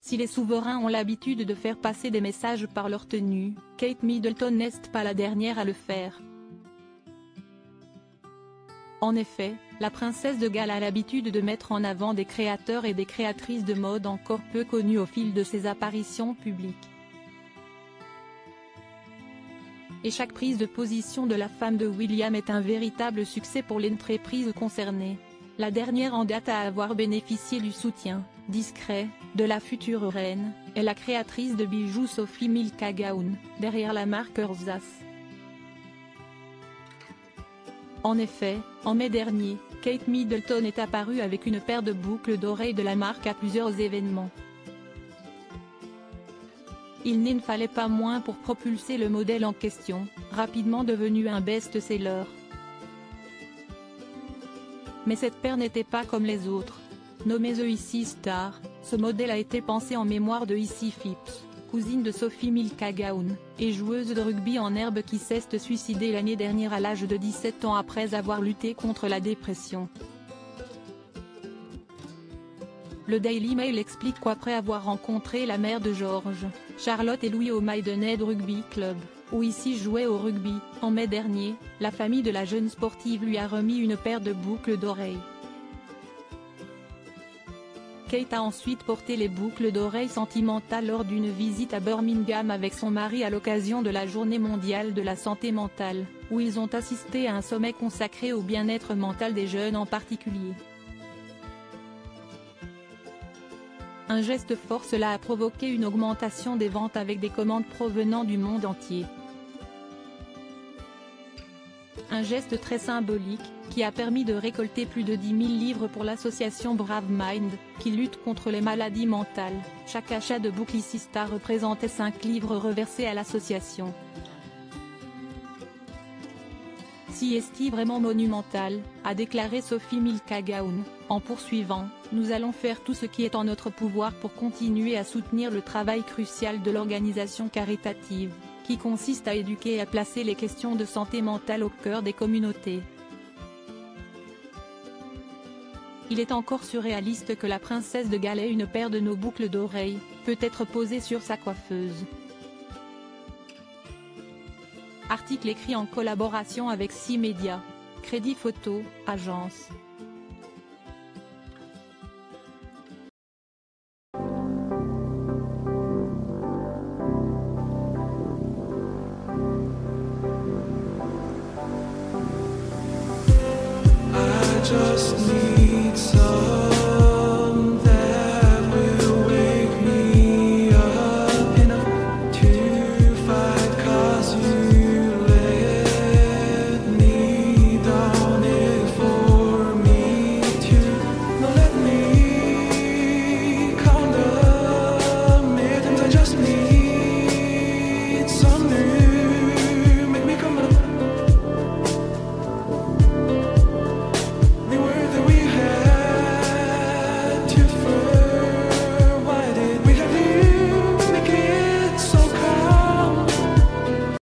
Si les souverains ont l'habitude de faire passer des messages par leur tenue, Kate Middleton n'est pas la dernière à le faire. En effet, la princesse de Galles a l'habitude de mettre en avant des créateurs et des créatrices de mode encore peu connus au fil de ses apparitions publiques. Et chaque prise de position de la femme de William est un véritable succès pour l'entreprise concernée. La dernière en date à avoir bénéficié du soutien, discret, de la future reine, est la créatrice de bijoux Sophie Milk-Gowan, derrière la marque Erzas. En effet, en mai dernier, Kate Middleton est apparue avec une paire de boucles d'oreilles de la marque à plusieurs événements. Il n'en fallait pas moins pour propulser le modèle en question, rapidement devenu un best-seller. Mais cette paire n'était pas comme les autres. Nommée The Icy Star, ce modèle a été pensé en mémoire de Icy Phipps, cousine de Sophie Milk-Gowan, et joueuse de rugby en herbe qui s'est suicidée l'année dernière à l'âge de 17 ans après avoir lutté contre la dépression. Le Daily Mail explique qu'après avoir rencontré la mère de George, Charlotte et Louis au Maidenhead Rugby Club, où Icy jouait au rugby, en mai dernier, la famille de la jeune sportive lui a remis une paire de boucles d'oreilles. Kate a ensuite porté les boucles d'oreilles sentimentales lors d'une visite à Birmingham avec son mari à l'occasion de la Journée mondiale de la santé mentale, où ils ont assisté à un sommet consacré au bien-être mental des jeunes en particulier. Un geste fort, cela a provoqué une augmentation des ventes avec des commandes provenant du monde entier. Un geste très symbolique, qui a permis de récolter plus de 10 000 livres pour l'association Brave Mind, qui lutte contre les maladies mentales. Chaque achat de boucle Icy Star représentait 5 livres reversés à l'association. Si est vraiment monumental, a déclaré Sophie Milk-Gowan, en poursuivant, nous allons faire tout ce qui est en notre pouvoir pour continuer à soutenir le travail crucial de l'organisation caritative, qui consiste à éduquer et à placer les questions de santé mentale au cœur des communautés. Il est encore surréaliste que la princesse de Galles ait une paire de nos boucles d'oreilles, peut être posée sur sa coiffeuse. Article écrit en collaboration avec 6 médias. Crédit photo, agence. I just need